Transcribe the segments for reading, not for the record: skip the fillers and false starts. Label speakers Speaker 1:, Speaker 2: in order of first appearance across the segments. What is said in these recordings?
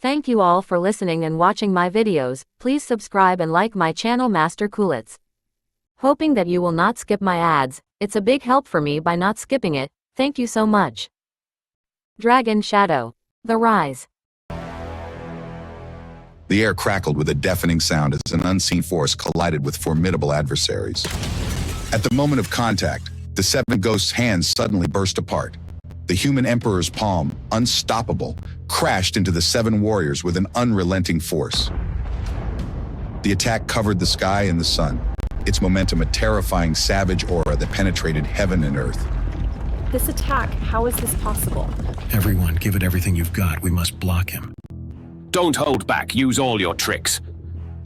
Speaker 1: Thank you all for listening and watching my videos. Please subscribe and like my channel Master Coolits. Hoping that you will not skip my ads. It's a big help for me by not skipping it. Thank you so much. Dragon Shadow. The Rise.
Speaker 2: The air crackled with a deafening sound as an unseen force collided with formidable adversaries. At the moment of contact, the seven ghosts' hands suddenly burst apart. The human emperor's palm, unstoppable, crashed into the seven warriors with an unrelenting force. The attack covered the sky and the sun, its momentum a terrifying savage aura that penetrated heaven and earth.
Speaker 3: This attack, how is this possible?
Speaker 4: Everyone, give it everything you've got. We must block him.
Speaker 5: Don't hold back. Use all your tricks.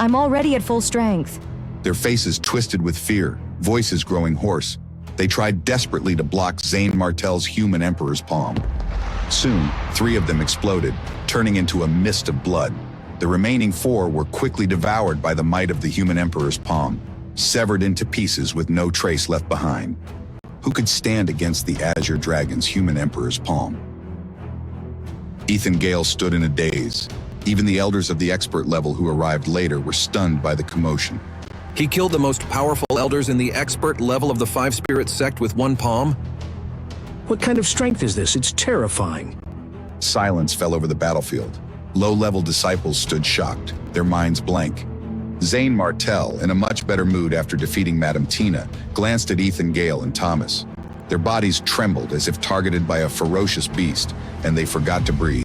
Speaker 6: I'm already at full strength.
Speaker 2: Their faces twisted with fear, voices growing hoarse. They tried desperately to block Zane Martel's human emperor's palm. Soon, 3 of them exploded, turning into a mist of blood. The remaining 4 were quickly devoured by the might of the human emperor's palm, severed into pieces with no trace left behind. Who could stand against the Azure Dragon's human emperor's palm? Ethan Gale stood in a daze. Even the elders of the expert level who arrived later were stunned by the commotion.
Speaker 7: He killed the most powerful elders in the expert level of the Five Spirit sect with one palm?
Speaker 4: What kind of strength is this? It's terrifying.
Speaker 2: Silence fell over the battlefield. Low-level disciples stood shocked, their minds blank. Zane Martel, in a much better mood after defeating Madame Tina, glanced at Ethan Gale and Thomas. Their bodies trembled as if targeted by a ferocious beast, and they forgot to breathe.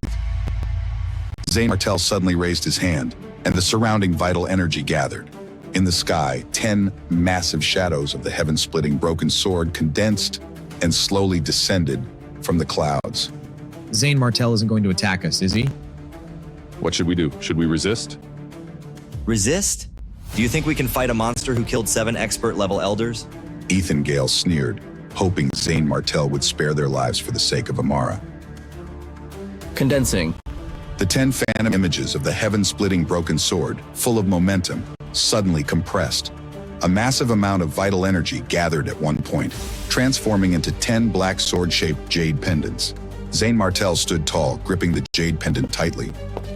Speaker 2: Zane Martel suddenly raised his hand, and the surrounding vital energy gathered. In the sky, 10 massive shadows of the heaven-splitting broken sword condensed and slowly descended from the clouds.
Speaker 8: Zane Martel isn't going to attack us, is he?
Speaker 9: What should we do? Should we resist?
Speaker 10: Resist? Do you think we can fight a monster who killed 7 expert-level elders?
Speaker 2: Ethan Gale sneered, hoping Zane Martel would spare their lives for the sake of Amara.
Speaker 10: Condensing.
Speaker 2: The 10 phantom images of the heaven-splitting broken sword, full of momentum, suddenly compressed. A massive amount of vital energy gathered at one point, transforming into 10 black sword-shaped jade pendants. Zane Martel stood tall, gripping the jade pendant tightly.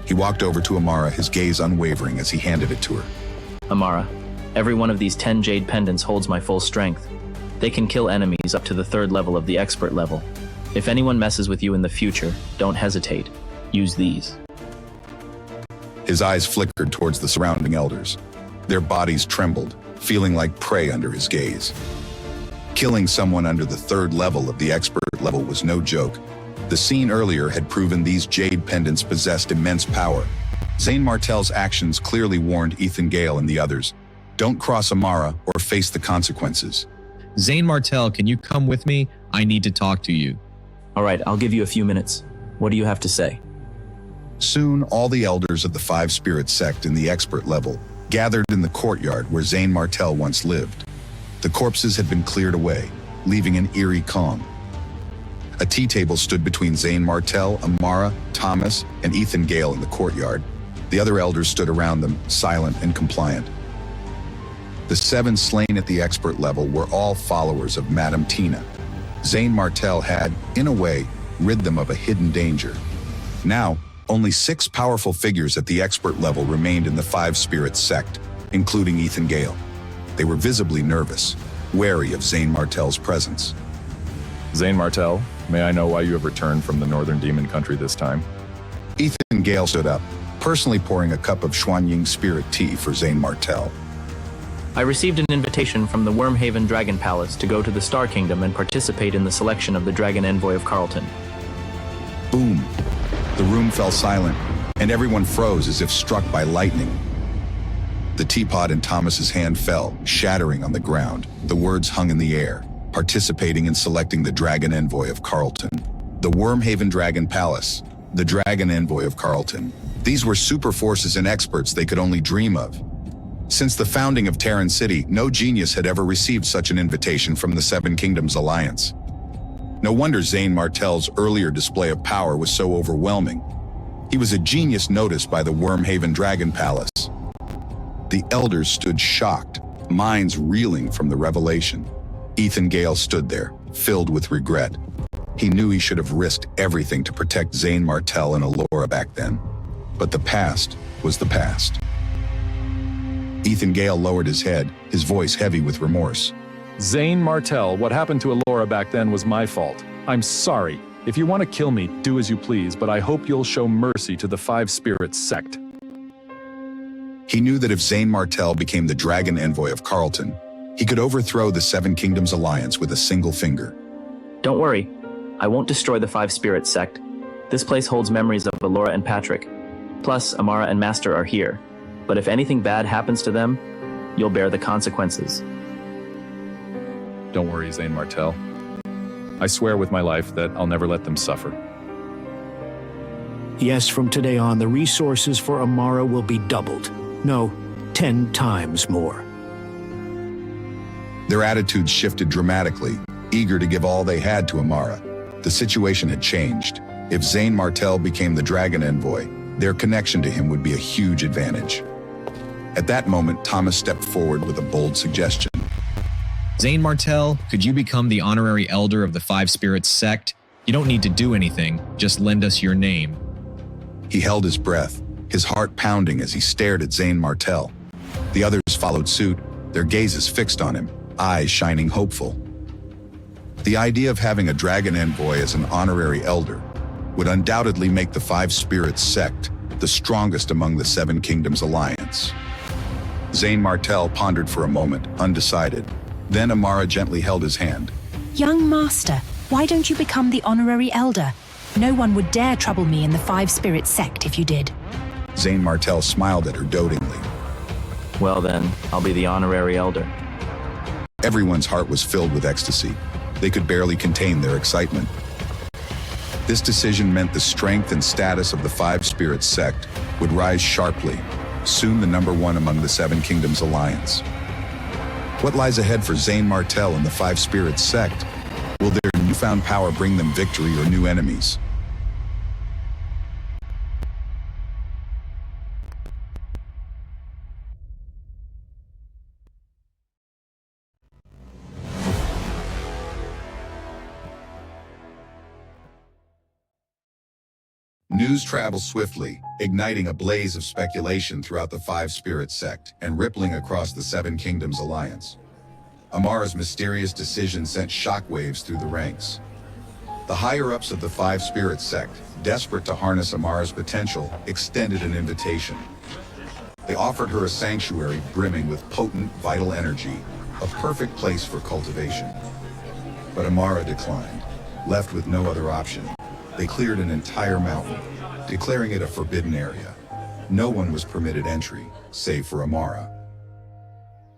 Speaker 2: He walked over to Amara, his gaze unwavering as he handed it to her.
Speaker 11: Amara, every one of these 10 jade pendants holds my full strength. They can kill enemies up to the 3rd level of the expert level. If anyone messes with you in the future, don't hesitate. Use these.
Speaker 2: His eyes flickered towards the surrounding elders. Their bodies trembled, feeling like prey under his gaze. Killing someone under the 3rd level of the expert level was no joke. The scene earlier had proven these jade pendants possessed immense power. Zane Martel's actions clearly warned Ethan Gale and the others. Don't cross Amara or face the consequences.
Speaker 8: Zane Martel, can you come with me? I need to talk to you.
Speaker 11: All right, I'll give you a few minutes. What do you have to say?
Speaker 2: Soon, all the elders of the Five Spirit sect in the expert level gathered in the courtyard where Zane Martel once lived. The corpses had been cleared away, leaving an eerie calm. A tea table stood between Zane Martel, Amara, Thomas, and Ethan Gale in the courtyard. The other elders stood around them, silent and compliant. The 7 slain at the expert level were all followers of Madame Tina. Zane Martel had, in a way, rid them of a hidden danger. Now, only 6 powerful figures at the expert level remained in the Five Spirits sect, including Ethan Gale. They were visibly nervous, wary of Zane Martel's presence.
Speaker 9: Zane Martel, may I know why you have returned from the Northern Demon Country this time?
Speaker 2: Ethan Gale stood up, personally pouring a cup of Xuanying spirit tea for Zane Martel.
Speaker 11: I received an invitation from the Wormhaven Dragon Palace to go to the Star Kingdom and participate in the selection of the Dragon Envoy of Carlton.
Speaker 2: Boom! The room fell silent, and everyone froze as if struck by lightning. The teapot in Thomas's hand fell, shattering on the ground. The words hung in the air, participating in selecting the Dragon Envoy of Carlton. The Wormhaven Dragon Palace, the Dragon Envoy of Carlton. These were super forces and experts they could only dream of. Since the founding of Terran City, no genius had ever received such an invitation from the Seven Kingdoms Alliance. No wonder Zane Martel's earlier display of power was so overwhelming. He was a genius noticed by the Wormhaven Dragon Palace. The elders stood shocked, minds reeling from the revelation. Ethan Gale stood there, filled with regret. He knew he should have risked everything to protect Zane Martel and Alora back then. But the past was the past. Ethan Gale lowered his head, his voice heavy with remorse.
Speaker 9: Zane Martell, what happened to Alora back then was my fault. I'm sorry. If you want to kill me, do as you please, but I hope you'll show mercy to the Five Spirits sect.
Speaker 2: He knew that if Zane Martell became the Dragon Envoy of Carlton, he could overthrow the Seven Kingdoms Alliance with a single finger.
Speaker 11: Don't worry. I won't destroy the Five Spirits sect. This place holds memories of Alora and Patrick. Plus, Amara and Master are here. But if anything bad happens to them, you'll bear the consequences.
Speaker 9: Don't worry, Zane Martell. I swear with my life that I'll never let them suffer.
Speaker 4: Yes, from today on, the resources for Amara will be doubled. No, 10 times more.
Speaker 2: Their attitudes shifted dramatically, eager to give all they had to Amara. The situation had changed. If Zane Martell became the Dragon Envoy, their connection to him would be a huge advantage. At that moment, Thomas stepped forward with a bold suggestion.
Speaker 8: Zane Martell, could you become the honorary elder of the Five Spirits sect? You don't need to do anything, just lend us your name.
Speaker 2: He held his breath, his heart pounding as he stared at Zane Martell. The others followed suit, their gazes fixed on him, eyes shining hopeful. The idea of having a Dragon Envoy as an honorary elder would undoubtedly make the Five Spirits sect the strongest among the Seven Kingdoms Alliance. Zane Martell pondered for a moment, undecided. Then Amara gently held his hand.
Speaker 12: Young master, why don't you become the honorary elder? No one would dare trouble me in the Five Spirits sect if you did.
Speaker 2: Zane Martell smiled at her dotingly.
Speaker 11: Well then, I'll be the honorary elder.
Speaker 2: Everyone's heart was filled with ecstasy. They could barely contain their excitement. This decision meant the strength and status of the Five Spirits sect would rise sharply, soon the number one among the Seven Kingdoms Alliance. What lies ahead for Zane Martell and the Five Spirits sect? Will their newfound power bring them victory or new enemies? News travels swiftly, igniting a blaze of speculation throughout the Five Spirits sect and rippling across the Seven Kingdoms Alliance. Amara's mysterious decision sent shockwaves through the ranks. The higher-ups of the Five Spirits sect, desperate to harness Amara's potential, extended an invitation. They offered her a sanctuary brimming with potent, vital energy, a perfect place for cultivation. But Amara declined, left with no other option. They cleared an entire mountain, declaring it a forbidden area. No one was permitted entry, save for Amara.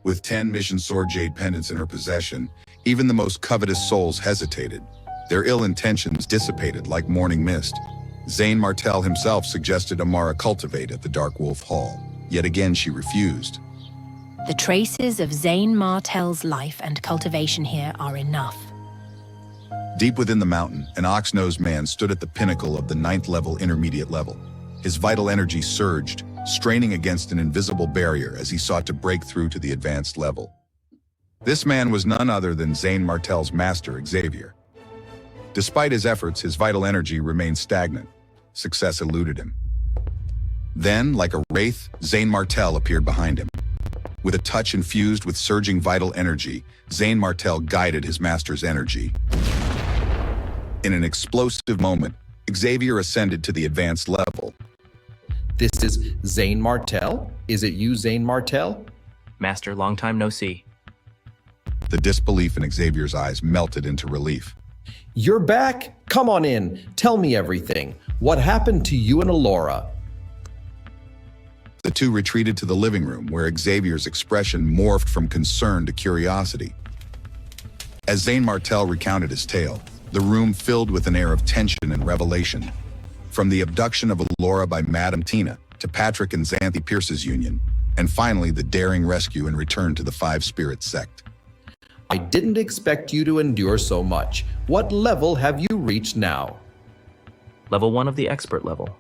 Speaker 2: With 10 Mission Sword Jade pendants in her possession, even the most covetous souls hesitated. Their ill intentions dissipated like morning mist. Zane Martell himself suggested Amara cultivate at the Dark Wolf Hall. Yet again she refused.
Speaker 12: The traces of Zane Martell's life and cultivation here are enough.
Speaker 2: Deep within the mountain, an ox-nosed man stood at the pinnacle of the 9th level intermediate level. His vital energy surged, straining against an invisible barrier as he sought to break through to the advanced level. This man was none other than Zane Martell's master, Xavier. Despite his efforts, his vital energy remained stagnant. Success eluded him. Then, like a wraith, Zane Martell appeared behind him. With a touch infused with surging vital energy, Zane Martell guided his master's energy. In an explosive moment, Xavier ascended to the advanced level.
Speaker 13: This is Zane Martell? Is it you, Zane Martell?
Speaker 11: Master, long time no see.
Speaker 2: The disbelief in Xavier's eyes melted into relief.
Speaker 13: You're back? Come on in. Tell me everything. What happened to you and Alora?
Speaker 2: The two retreated to the living room, where Xavier's expression morphed from concern to curiosity. As Zane Martell recounted his tale, the room filled with an air of tension and revelation. From the abduction of Alora by Madame Tina, to Patrick and Xanthi Pierce's union, and finally the daring rescue and return to the Five Spirits sect.
Speaker 13: I didn't expect you to endure so much. What level have you reached now?
Speaker 11: Level 1 of the expert level.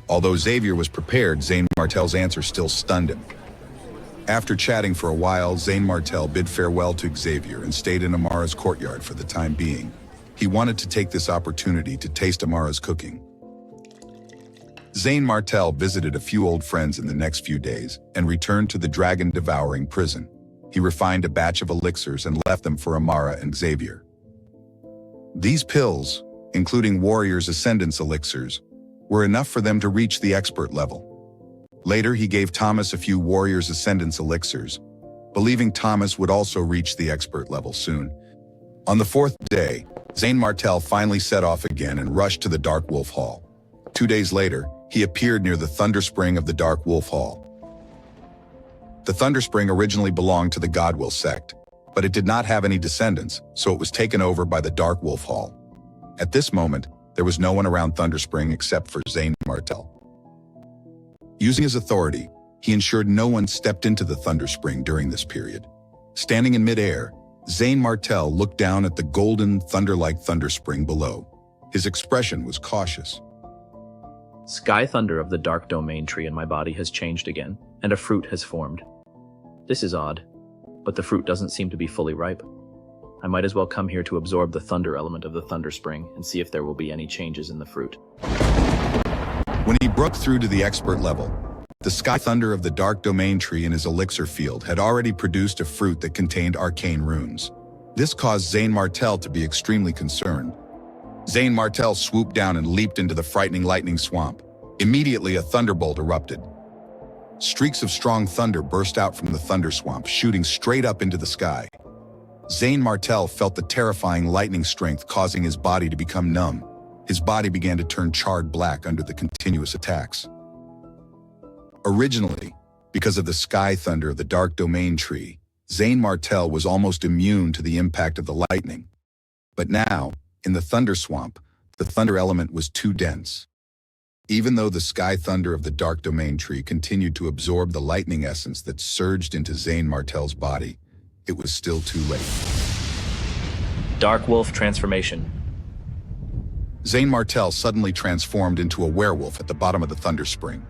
Speaker 2: Although Xavier was prepared, Zane Martell's answer still stunned him. After chatting for a while, Zane Martell bid farewell to Xavier and stayed in Amara's courtyard for the time being. He wanted to take this opportunity to taste Amara's cooking. Zane Martel visited a few old friends in the next few days and returned to the dragon-devouring prison. He refined a batch of elixirs and left them for Amara and Xavier. These pills, including Warrior's Ascendance elixirs, were enough for them to reach the expert level. Later, he gave Thomas a few Warrior's Ascendance elixirs, believing Thomas would also reach the expert level soon. On the fourth day, Zane Martel finally set off again and rushed to the Dark Wolf Hall. 2 days later, he appeared near the Thunder Spring of the Dark Wolf Hall. The Thunder Spring originally belonged to the Godwill sect, but it did not have any descendants, so it was taken over by the Dark Wolf Hall. At this moment, there was no one around Thunder Spring except for Zane Martel. Using his authority, he ensured no one stepped into the Thunder Spring during this period. Standing in midair, Zane Martel looked down at the golden, thunder-like Thunder Spring below. His expression was cautious.
Speaker 11: Sky thunder of the dark domain tree in my body has changed again, and a fruit has formed. This is odd, but the fruit doesn't seem to be fully ripe. I might as well come here to absorb the thunder element of the Thunder Spring and see if there will be any changes in the fruit.
Speaker 2: When he broke through to the expert level, the sky thunder of the dark domain tree in his elixir field had already produced a fruit that contained arcane runes. This caused Zane Martel to be extremely concerned. Zane Martel swooped down and leaped into the frightening lightning swamp. Immediately, a thunderbolt erupted. Streaks of strong thunder burst out from the thunder swamp, shooting straight up into the sky. Zane Martel felt the terrifying lightning strength causing his body to become numb. His body began to turn charred black under the continuous attacks. Originally, because of the sky thunder of the dark domain tree, Zane Martel was almost immune to the impact of the lightning. But now, in the thunder swamp, the thunder element was too dense. Even though the sky thunder of the dark domain tree continued to absorb the lightning essence that surged into Zane Martel's body, it was still too late.
Speaker 11: Dark Wolf transformation.
Speaker 2: Zane Martel suddenly transformed into a werewolf at the bottom of the Thunder Spring.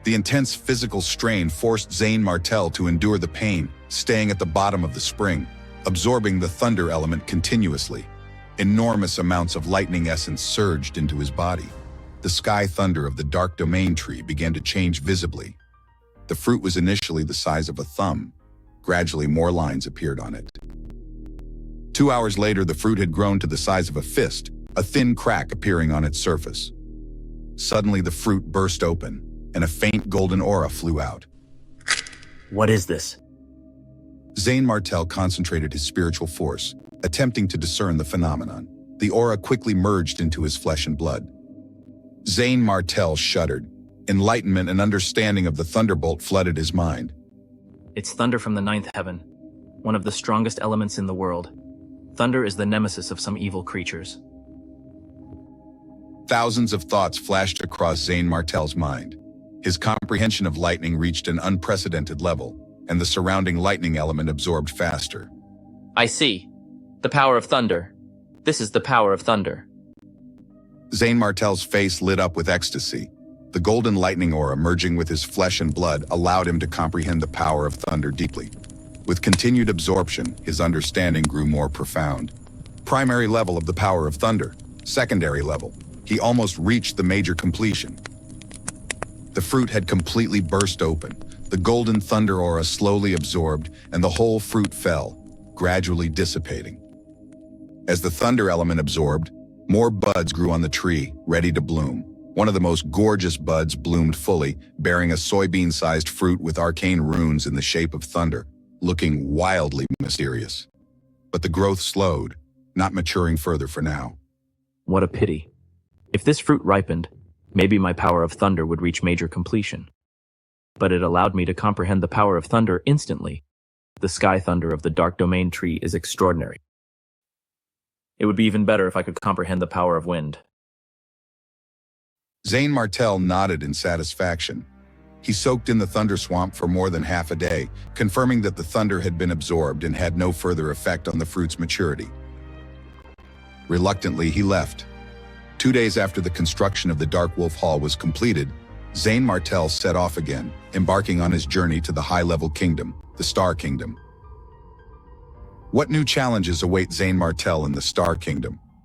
Speaker 2: The intense physical strain forced Zane Martel to endure the pain, staying at the bottom of the spring, absorbing the thunder element continuously. Enormous amounts of lightning essence surged into his body. The sky thunder of the dark domain tree began to change visibly. The fruit was initially the size of a thumb. Gradually, more lines appeared on it. 2 hours later, the fruit had grown to the size of a fist, a thin crack appearing on its surface. Suddenly, the fruit burst open, and a faint golden aura flew out.
Speaker 11: What is this?
Speaker 2: Zane Martel concentrated his spiritual force, attempting to discern the phenomenon. The aura quickly merged into his flesh and blood. Zane Martel shuddered. Enlightenment and understanding of the thunderbolt flooded his mind.
Speaker 11: It's thunder from the ninth heaven, one of the strongest elements in the world. Thunder is the nemesis of some evil creatures.
Speaker 2: Thousands of thoughts flashed across Zane Martel's mind. His comprehension of lightning reached an unprecedented level, and the surrounding lightning element absorbed faster.
Speaker 11: I see. The power of thunder. This is the power of thunder.
Speaker 2: Zane Martel's face lit up with ecstasy. The golden lightning aura merging with his flesh and blood allowed him to comprehend the power of thunder deeply. With continued absorption, his understanding grew more profound. Primary level of the power of thunder. Secondary level. He almost reached the major completion. The fruit had completely burst open. The golden thunder aura slowly absorbed, and the whole fruit fell, gradually dissipating. As the thunder element absorbed, more buds grew on the tree, ready to bloom. One of the most gorgeous buds bloomed fully, bearing a soybean-sized fruit with arcane runes in the shape of thunder, looking wildly mysterious. But the growth slowed, not maturing further for now.
Speaker 11: What a pity. If this fruit ripened, maybe my power of thunder would reach major completion. But it allowed me to comprehend the power of thunder instantly. The sky thunder of the dark domain tree is extraordinary. It would be even better if I could comprehend the power of wind.
Speaker 2: Zane Martel nodded in satisfaction. He soaked in the thunder swamp for more than half a day, confirming that the thunder had been absorbed and had no further effect on the fruit's maturity. Reluctantly, he left. 2 days after the construction of the Dark Wolf Hall was completed, Zane Martel set off again, embarking on his journey to the high-level kingdom, the Star Kingdom. What new challenges await Zane Martell in the Star Kingdom?